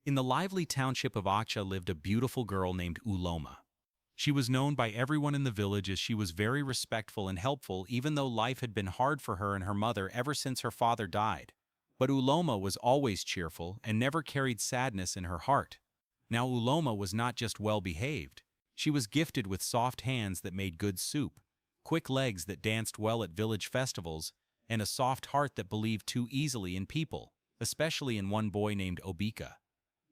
In the lively township of Acha lived a beautiful girl named Uloma. She was known by everyone in the village as she was very respectful and helpful, even though life had been hard for her and her mother ever since her father died. But Uloma was always cheerful and never carried sadness in her heart. Now Uloma was not just well-behaved. She was gifted with soft hands that made good soup, quick legs that danced well at village festivals, and a soft heart that believed too easily in people, especially in one boy named Obika.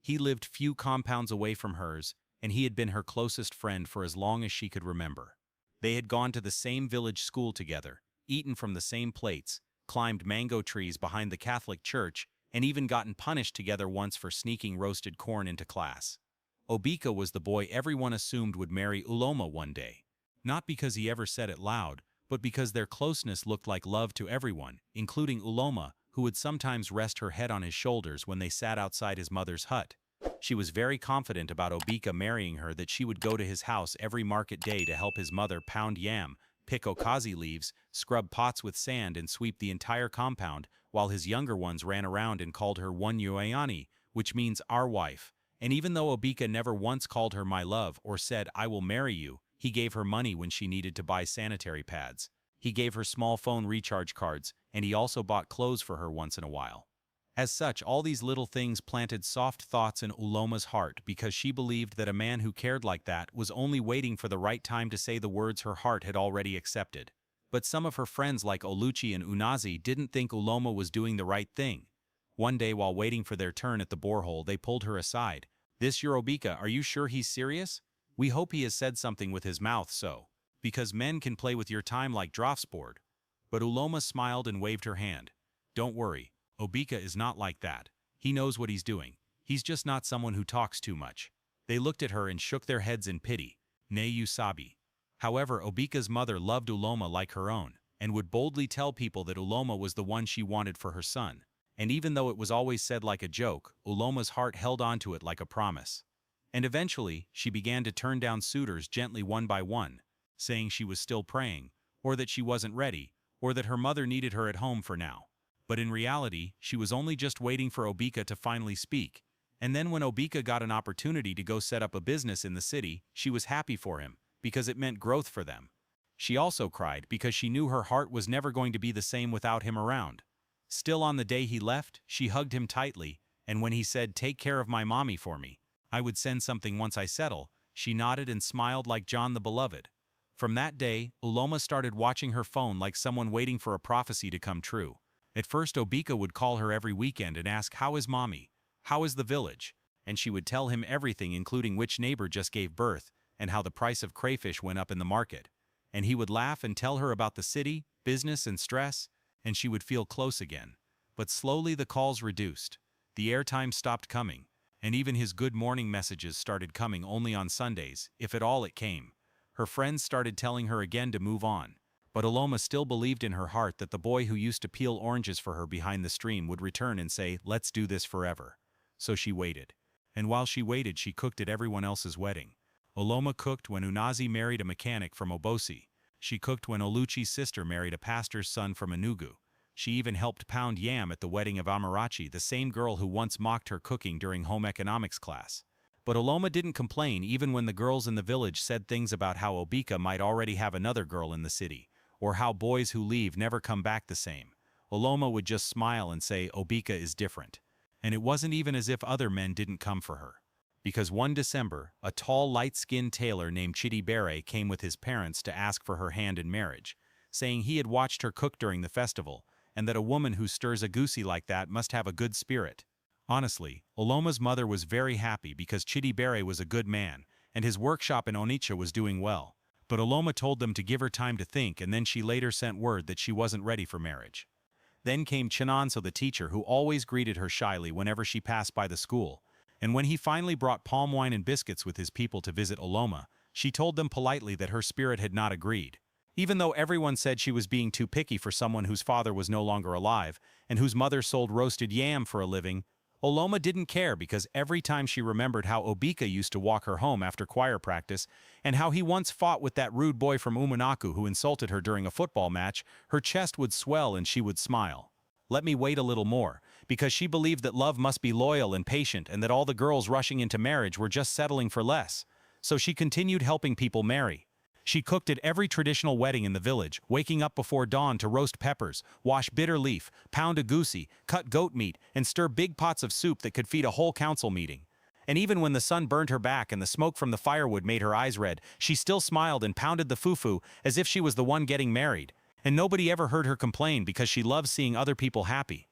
He lived few compounds away from hers, and he had been her closest friend for as long as she could remember. They had gone to the same village school together, eaten from the same plates, climbed mango trees behind the Catholic church, and even gotten punished together once for sneaking roasted corn into class. Obika was the boy everyone assumed would marry Uloma one day. Not because he ever said it loud, but because their closeness looked like love to everyone, including Uloma, who would sometimes rest her head on his shoulders when they sat outside his mother's hut. She was very confident about Obika marrying her, that she would go to his house every market day to help his mother pound yam, pick okazi leaves, scrub pots with sand, and sweep the entire compound, while his younger ones ran around and called her Wanyuayani, which means our wife. And even though Obika never once called her my love or said I will marry you, he gave her money when she needed to buy sanitary pads. He gave her small phone recharge cards, and he also bought clothes for her once in a while. As such, all these little things planted soft thoughts in Uloma's heart, because she believed that a man who cared like that was only waiting for the right time to say the words her heart had already accepted. But some of her friends like Oluchi and Unazi didn't think Uloma was doing the right thing. One day while waiting for their turn at the borehole, they pulled her aside. "This your Obika, are you sure he's serious? We hope he has said something with his mouth so. Because men can play with your time like draftsboard." But Uloma smiled and waved her hand. "Don't worry, Obika is not like that. He knows what he's doing. He's just not someone who talks too much." They looked at her and shook their heads in pity. "Ne Usabi." However, Obika's mother loved Uloma like her own, and would boldly tell people that Uloma was the one she wanted for her son. And even though it was always said like a joke, Uloma's heart held onto it like a promise. And eventually, she began to turn down suitors gently one by one, saying she was still praying, or that she wasn't ready, or that her mother needed her at home for now. But in reality, she was only just waiting for Obika to finally speak. And then when Obika got an opportunity to go set up a business in the city, she was happy for him, because it meant growth for them. She also cried because she knew her heart was never going to be the same without him around. Still, on the day he left, she hugged him tightly, and when he said, "Take care of my mommy for me. I would send something once I settle," she nodded and smiled like John the Beloved. From that day, Uloma started watching her phone like someone waiting for a prophecy to come true. At first, Obika would call her every weekend and ask, "How is mommy? How is the village?" And she would tell him everything, including which neighbor just gave birth, and how the price of crayfish went up in the market. And he would laugh and tell her about the city, business, and stress, and she would feel close again. But slowly the calls reduced. The airtime stopped coming, and even his good morning messages started coming only on Sundays, if at all it came. Her friends started telling her again to move on. But Uloma still believed in her heart that the boy who used to peel oranges for her behind the stream would return and say, "Let's do this forever." So she waited. And while she waited, she cooked at everyone else's wedding. Uloma cooked when Unazi married a mechanic from Obosi. She cooked when Oluchi's sister married a pastor's son from Enugu. She even helped pound yam at the wedding of Amarachi, the same girl who once mocked her cooking during home economics class. But Uloma didn't complain even when the girls in the village said things about how Obika might already have another girl in the city, or how boys who leave never come back the same. Uloma would just smile and say Obika is different. And it wasn't even as if other men didn't come for her. Because one December, a tall, light-skinned tailor named Chidibere came with his parents to ask for her hand in marriage, saying he had watched her cook during the festival, and that a woman who stirs a goosey like that must have a good spirit. Honestly, Uloma's mother was very happy because Chidibere was a good man, and his workshop in Onitsha was doing well. But Uloma told them to give her time to think, and then she later sent word that she wasn't ready for marriage. Then came Chinonso the teacher, who always greeted her shyly whenever she passed by the school, and when he finally brought palm wine and biscuits with his people to visit Uloma, she told them politely that her spirit had not agreed. Even though everyone said she was being too picky for someone whose father was no longer alive, and whose mother sold roasted yam for a living, Uloma didn't care, because every time she remembered how Obika used to walk her home after choir practice, and how he once fought with that rude boy from Umanaku who insulted her during a football match, her chest would swell and she would smile. "Let me wait a little more, because she believed that love must be loyal and patient and that all the girls rushing into marriage were just settling for less. So she continued helping people marry. She cooked at every traditional wedding in the village, waking up before dawn to roast peppers, wash bitter leaf, pound a goosey, cut goat meat, and stir big pots of soup that could feed a whole council meeting. And even when the sun burned her back and the smoke from the firewood made her eyes red, she still smiled and pounded the fufu as if she was the one getting married. And nobody ever heard her complain because she loved seeing other people happy.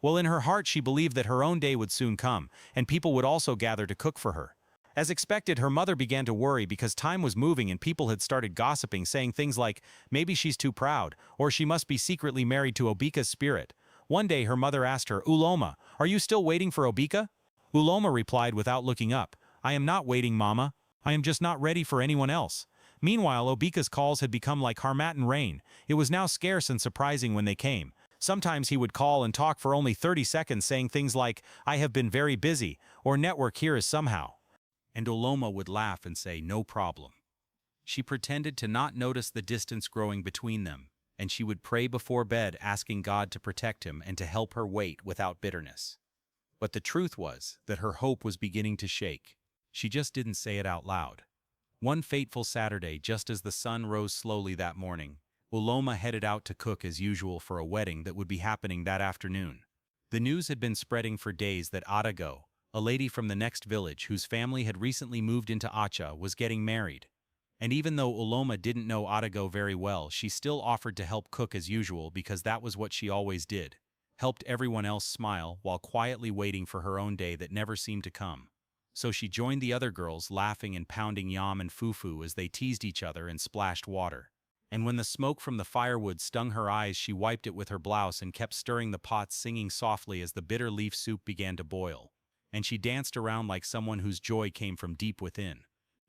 Well, in her heart she believed that her own day would soon come, and people would also gather to cook for her. As expected, her mother began to worry because time was moving and people had started gossiping, saying things like, maybe she's too proud, or she must be secretly married to Obika's spirit. One day her mother asked her, Uloma, are you still waiting for Obika? Uloma replied without looking up, I am not waiting, Mama. I am just not ready for anyone else. Meanwhile, Obika's calls had become like Harmattan rain. It was now scarce and surprising when they came. Sometimes he would call and talk for only 30 seconds, saying things like, I have been very busy, or network here is somehow. And Uloma would laugh and say, no problem. She pretended to not notice the distance growing between them, and she would pray before bed asking God to protect him and to help her wait without bitterness. But the truth was that her hope was beginning to shake. She just didn't say it out loud. One fateful Saturday, just as the sun rose slowly that morning, Uloma headed out to cook as usual for a wedding that would be happening that afternoon. The news had been spreading for days that Adago, a lady from the next village whose family had recently moved into Acha, was getting married. And even though Uloma didn't know Adago very well, she still offered to help cook as usual because that was what she always did. Helped everyone else smile while quietly waiting for her own day that never seemed to come. So she joined the other girls, laughing and pounding yam and fufu as they teased each other and splashed water. And when the smoke from the firewood stung her eyes, she wiped it with her blouse and kept stirring the pot, singing softly as the bitter leaf soup began to boil. And she danced around like someone whose joy came from deep within.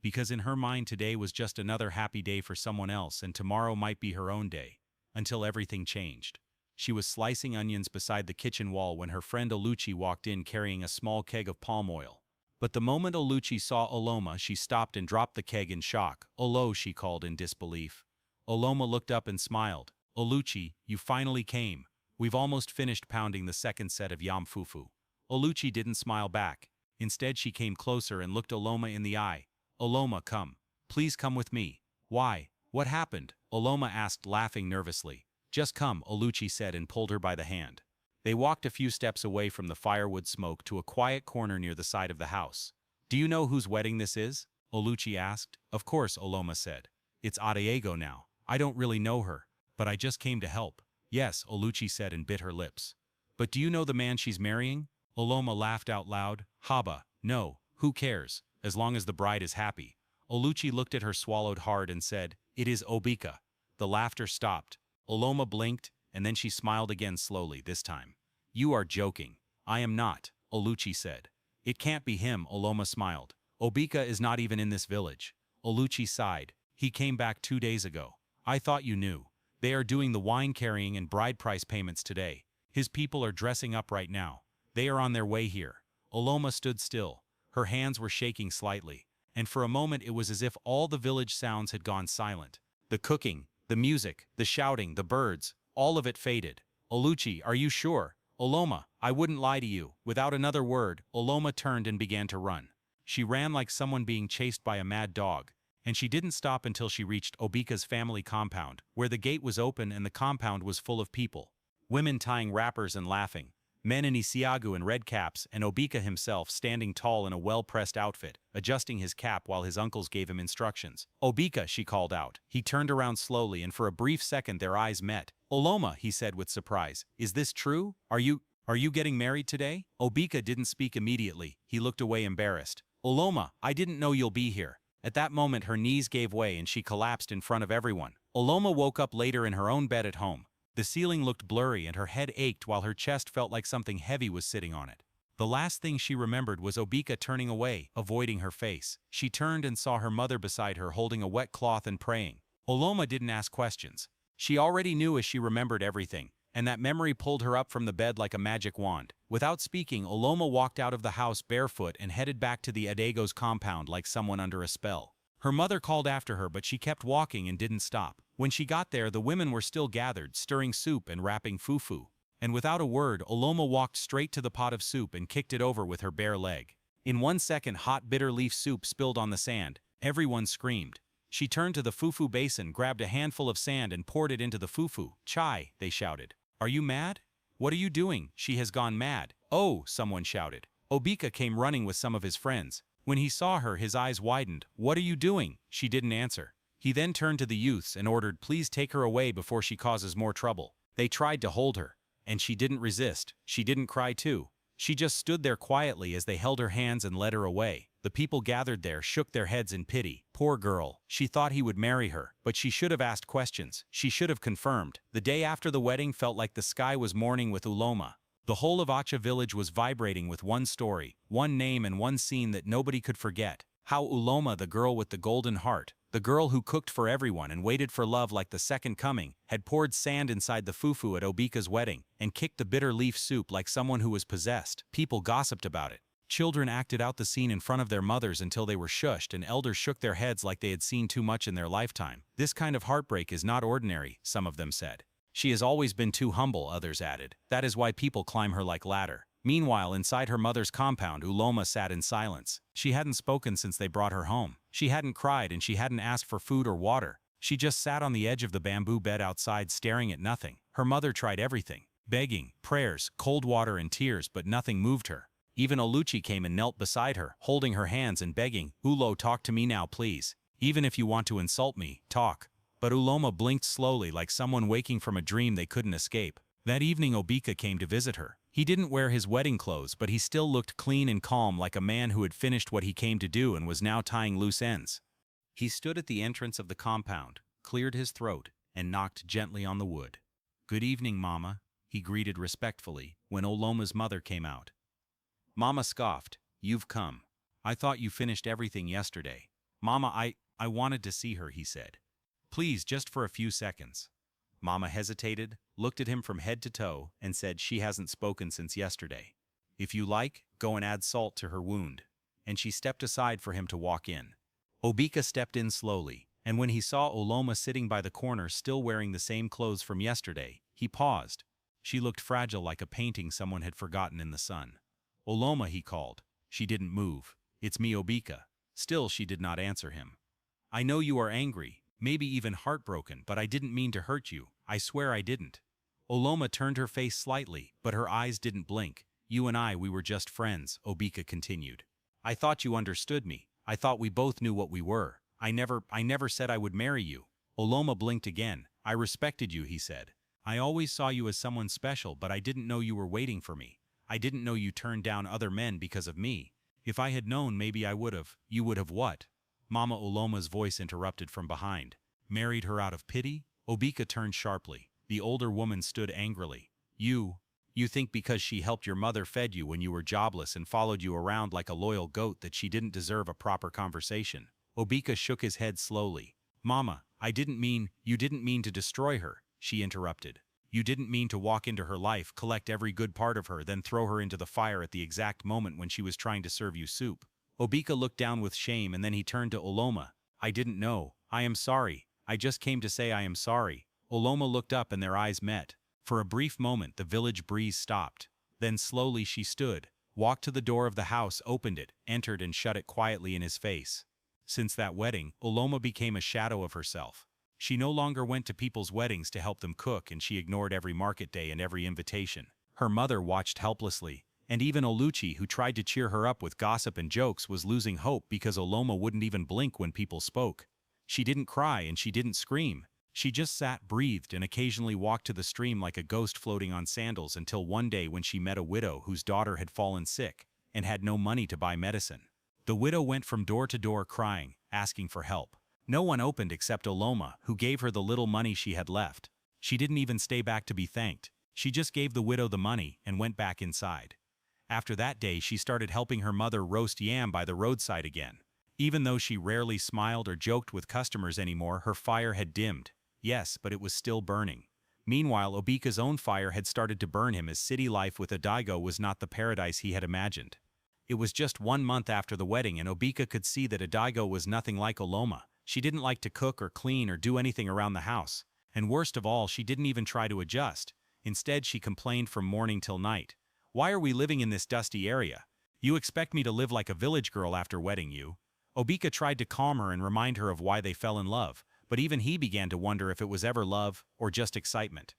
Because in her mind today was just another happy day for someone else, and tomorrow might be her own day. Until everything changed. She was slicing onions beside the kitchen wall when her friend Oluchi walked in carrying a small keg of palm oil. But the moment Oluchi saw Uloma, she stopped and dropped the keg in shock. Olo, she called in disbelief. Uloma looked up and smiled. Oluchi, you finally came. We've almost finished pounding the second set of yam fufu. Oluchi didn't smile back. Instead, she came closer and looked Uloma in the eye. Uloma, come. Please come with me. Why? What happened? Uloma asked, laughing nervously. Just come, Oluchi said and pulled her by the hand. They walked a few steps away from the firewood smoke to a quiet corner near the side of the house. Do you know whose wedding this is? Oluchi asked. Of course, Uloma said. It's Adayego now. I don't really know her, but I just came to help. Yes, Oluchi said and bit her lips. But do you know the man she's marrying? Uloma laughed out loud. Haba, no, who cares, as long as the bride is happy. Oluchi looked at her, swallowed hard and said, it is Obika. The laughter stopped. Uloma blinked, and then she smiled again slowly this time. You are joking. I am not, Oluchi said. It can't be him, Uloma smiled. Obika is not even in this village. Oluchi sighed. He came back 2 days ago. I thought you knew. They are doing the wine carrying and bride price payments today. His people are dressing up right now. They are on their way here. Uloma stood still. Her hands were shaking slightly, and for a moment it was as if all the village sounds had gone silent. The cooking, the music, the shouting, the birds, all of it faded. Oluchi, are you sure? Uloma, I wouldn't lie to you. Without another word, Uloma turned and began to run. She ran like someone being chased by a mad dog, and she didn't stop until she reached Obika's family compound, where the gate was open and the compound was full of people. Women tying wrappers and laughing. Men in Isiagu and red caps, and Obika himself standing tall in a well-pressed outfit, adjusting his cap while his uncles gave him instructions. Obika, she called out. He turned around slowly, and for a brief second their eyes met. Uloma, he said with surprise, is this true? Are you getting married today? Obika didn't speak immediately. He looked away embarrassed. Uloma, I didn't know you'll be here. At that moment her knees gave way and she collapsed in front of everyone. Uloma woke up later in her own bed at home. The ceiling looked blurry and her head ached while her chest felt like something heavy was sitting on it. The last thing she remembered was Obika turning away, avoiding her face. She turned and saw her mother beside her holding a wet cloth and praying. Uloma didn't ask questions. She already knew as she remembered everything, and that memory pulled her up from the bed like a magic wand. Without speaking, Uloma walked out of the house barefoot and headed back to the Adego's compound like someone under a spell. Her mother called after her, but she kept walking and didn't stop. When she got there, the women were still gathered, stirring soup and wrapping fufu. And without a word, Oloma walked straight to the pot of soup and kicked it over with her bare leg. In 1 second, hot bitter leaf soup spilled on the sand. Everyone screamed. She turned to the fufu basin, grabbed a handful of sand and poured it into the fufu. "Chai," they shouted. "Are you mad? What are you doing? She has gone mad." "Oh," someone shouted. Obika came running with some of his friends. When he saw her, his eyes widened. "What are you doing?" She didn't answer. He then turned to the youths and ordered, "Please take her away before she causes more trouble." They tried to hold her, and she didn't resist. She didn't cry too. She just stood there quietly as they held her hands and led her away. The people gathered there shook their heads in pity. Poor girl. She thought he would marry her, but she should have asked questions. She should have confirmed. The day after the wedding felt like the sky was mourning with Uloma. The whole of Acha village was vibrating with one story, one name and one scene that nobody could forget. How Uloma, the girl with the golden heart, the girl who cooked for everyone and waited for love like the second coming, had poured sand inside the fufu at Obika's wedding and kicked the bitter leaf soup like someone who was possessed. People gossiped about it. Children acted out the scene in front of their mothers until they were shushed, and elders shook their heads like they had seen too much in their lifetime. "This kind of heartbreak is not ordinary," some of them said. "She has always been too humble," others added. "That is why people climb her like ladder." Meanwhile, inside her mother's compound, Uloma sat in silence. She hadn't spoken since they brought her home. She hadn't cried and she hadn't asked for food or water. She just sat on the edge of the bamboo bed outside staring at nothing. Her mother tried everything. Begging, prayers, cold water and tears, but nothing moved her. Even Oluchi came and knelt beside her, holding her hands and begging, "Ulo, talk to me now, please. Even if you want to insult me, talk." But Uloma blinked slowly like someone waking from a dream they couldn't escape. That evening Obika came to visit her. He didn't wear his wedding clothes, but he still looked clean and calm like a man who had finished what he came to do and was now tying loose ends. He stood at the entrance of the compound, cleared his throat, and knocked gently on the wood. "Good evening, Mama," he greeted respectfully when Oloma's mother came out. Mama scoffed. "You've come. I thought you finished everything yesterday." "Mama, I wanted to see her," he said. "Please, just for a few seconds." Mama hesitated, looked at him from head to toe, and said, "She hasn't spoken since yesterday. If you like, go and add salt to her wound." And she stepped aside for him to walk in. Obika stepped in slowly, and when he saw Oloma sitting by the corner still wearing the same clothes from yesterday, he paused. She looked fragile like a painting someone had forgotten in the sun. "Oloma," he called. She didn't move. "It's me, Obika." Still she did not answer him. "I know you are angry, maybe even heartbroken, but I didn't mean to hurt you. I swear I didn't." Oloma turned her face slightly, but her eyes didn't blink. "You and I, we were just friends," Obika continued. "I thought you understood me. I thought we both knew what we were. I never said I would marry you." Oloma blinked again. "I respected you," he said. "I always saw you as someone special, but I didn't know you were waiting for me. I didn't know you turned down other men because of me. If I had known, maybe I would have." "You would have what?" Mama Oloma's voice interrupted from behind. "Married her out of pity?" Obika turned sharply. The older woman stood angrily. You think because she helped your mother fed you when you were jobless and followed you around like a loyal goat that she didn't deserve a proper conversation." Obika shook his head slowly. "Mama, you didn't mean to destroy her," she interrupted. "You didn't mean to walk into her life, collect every good part of her, then throw her into the fire at the exact moment when she was trying to serve you soup." Obika looked down with shame and then he turned to Oloma. "I didn't know. I am sorry. I just came to say I am sorry." Oloma looked up and their eyes met. For a brief moment the village breeze stopped. Then slowly she stood, walked to the door of the house, opened it, entered and shut it quietly in his face. Since that wedding, Oloma became a shadow of herself. She no longer went to people's weddings to help them cook, and she ignored every market day and every invitation. Her mother watched helplessly, and even Oluchi, who tried to cheer her up with gossip and jokes, was losing hope because Oloma wouldn't even blink when people spoke. She didn't cry and she didn't scream. She just sat, breathed, and occasionally walked to the stream like a ghost floating on sandals until one day when she met a widow whose daughter had fallen sick and had no money to buy medicine. The widow went from door to door crying, asking for help. No one opened except Oloma, who gave her the little money she had left. She didn't even stay back to be thanked. She just gave the widow the money and went back inside. After that day, she started helping her mother roast yam by the roadside again. Even though she rarely smiled or joked with customers anymore, her fire had dimmed. Yes, but it was still burning. Meanwhile, Obika's own fire had started to burn him, as city life with a Daigo was not the paradise he had imagined. It was just 1 month after the wedding and Obika could see that a Daigo was nothing like Oloma. She didn't like to cook or clean or do anything around the house. And worst of all, she didn't even try to adjust. Instead, she complained from morning till night. "Why are we living in this dusty area? You expect me to live like a village girl after wedding you?" Obika tried to calm her and remind her of why they fell in love, but even he began to wonder if it was ever love or just excitement.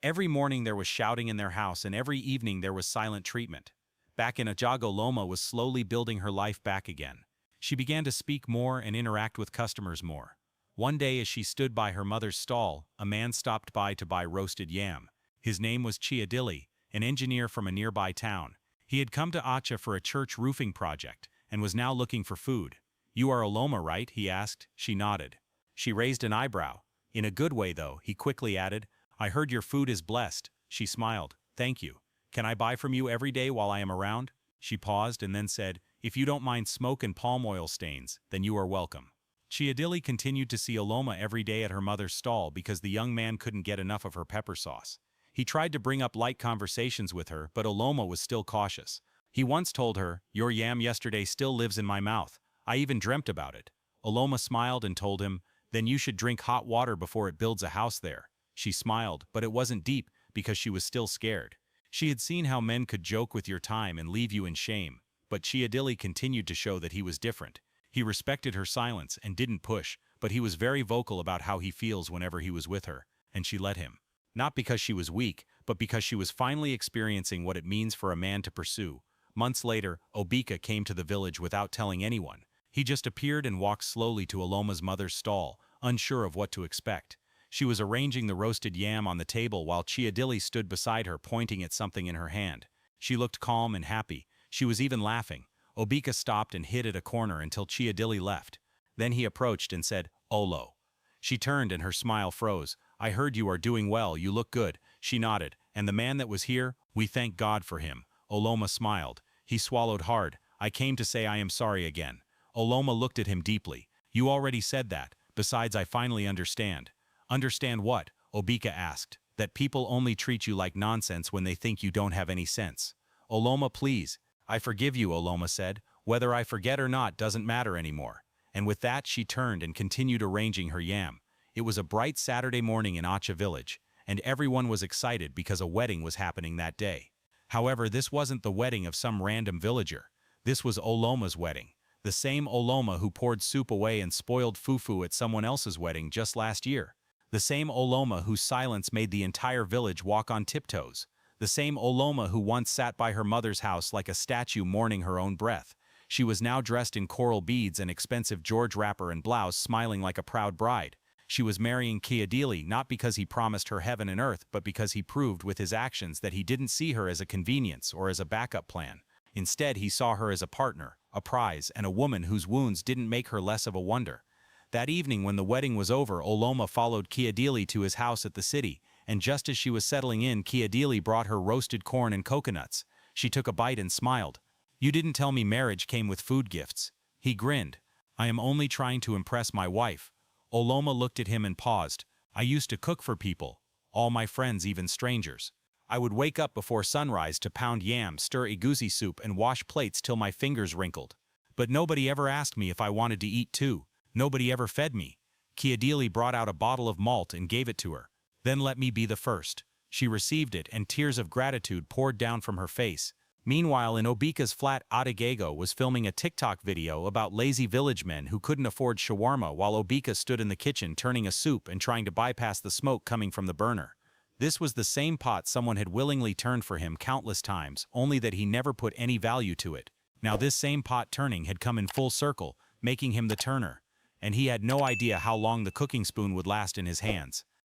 Every morning there was shouting in their house, and every evening there was silent treatment. Back in Ajago, Loma was slowly building her life back again. She began to speak more and interact with customers more. One day as she stood by her mother's stall, a man stopped by to buy roasted yam. His name was Chiadili, an engineer from a nearby town. He had come to Acha for a church roofing project, and was now looking for food. "You are Oloma, right?" he asked. She nodded. She raised an eyebrow. "In a good way, though," he quickly added. "I heard your food is blessed." She smiled. "Thank you. Can I buy from you every day while I am around?" She paused and then said, "If you don't mind smoke and palm oil stains, then you are welcome." Chiadili continued to see Oloma every day at her mother's stall because the young man couldn't get enough of her pepper sauce. He tried to bring up light conversations with her, but Oloma was still cautious. He once told her, "Your yam yesterday still lives in my mouth. I even dreamt about it." Oloma smiled and told him, "Then you should drink hot water before it builds a house there." She smiled, but it wasn't deep because she was still scared. She had seen how men could joke with your time and leave you in shame, but Chiadili continued to show that he was different. He respected her silence and didn't push, but he was very vocal about how he feels whenever he was with her, and she let him. Not because she was weak, but because she was finally experiencing what it means for a man to pursue. Months later, Obika came to the village without telling anyone. He just appeared and walked slowly to Oloma's mother's stall, unsure of what to expect. She was arranging the roasted yam on the table while Chiadili stood beside her pointing at something in her hand. She looked calm and happy. She was even laughing. Obika stopped and hid at a corner until Chiadili left. Then he approached and said, "Olo." She turned and her smile froze. "I heard you are doing well, you look good." She nodded. "And the man that was here, we thank God for him." Oloma smiled. He swallowed hard. "I came to say I am sorry again." Oloma looked at him deeply. "You already said that. Besides, I finally understand." "Understand what?" Obika asked. "That people only treat you like nonsense when they think you don't have any sense." "Oloma, please." "I forgive you," Oloma said. "Whether I forget or not doesn't matter anymore." And with that she turned and continued arranging her yam. It was a bright Saturday morning in Acha village, and everyone was excited because a wedding was happening that day. However, this wasn't the wedding of some random villager. This was Oloma's wedding. The same Oloma who poured soup away and spoiled fufu at someone else's wedding just last year. The same Oloma whose silence made the entire village walk on tiptoes. The same Oloma who once sat by her mother's house like a statue mourning her own breath. She was now dressed in coral beads and expensive George wrapper and blouse, smiling like a proud bride. She was marrying Chiadili not because he promised her heaven and earth, but because he proved with his actions that he didn't see her as a convenience or as a backup plan. Instead, he saw her as a partner, a prize, and a woman whose wounds didn't make her less of a wonder. That evening when the wedding was over, Oloma followed Chiadili to his house at the city, and just as she was settling in, Chiadili brought her roasted corn and coconuts. She took a bite and smiled. "You didn't tell me marriage came with food gifts." He grinned. "I am only trying to impress my wife." Oloma looked at him and paused. "I used to cook for people, all my friends, even strangers. I would wake up before sunrise to pound yam, stir egusi soup, and wash plates till my fingers wrinkled. But nobody ever asked me if I wanted to eat too. Nobody ever fed me." Chiadili brought out a bottle of malt and gave it to her. "Then let me be the first." She received it, and tears of gratitude poured down from her face. Meanwhile, in Obika's flat, Adegego was filming a TikTok video about lazy village men who couldn't afford shawarma while Obika stood in the kitchen turning a soup and trying to bypass the smoke coming from the burner. This was the same pot someone had willingly turned for him countless times, only that he never put any value to it. Now this same pot turning had come in full circle, making him the turner. And he had no idea how long the cooking spoon would last in his hands.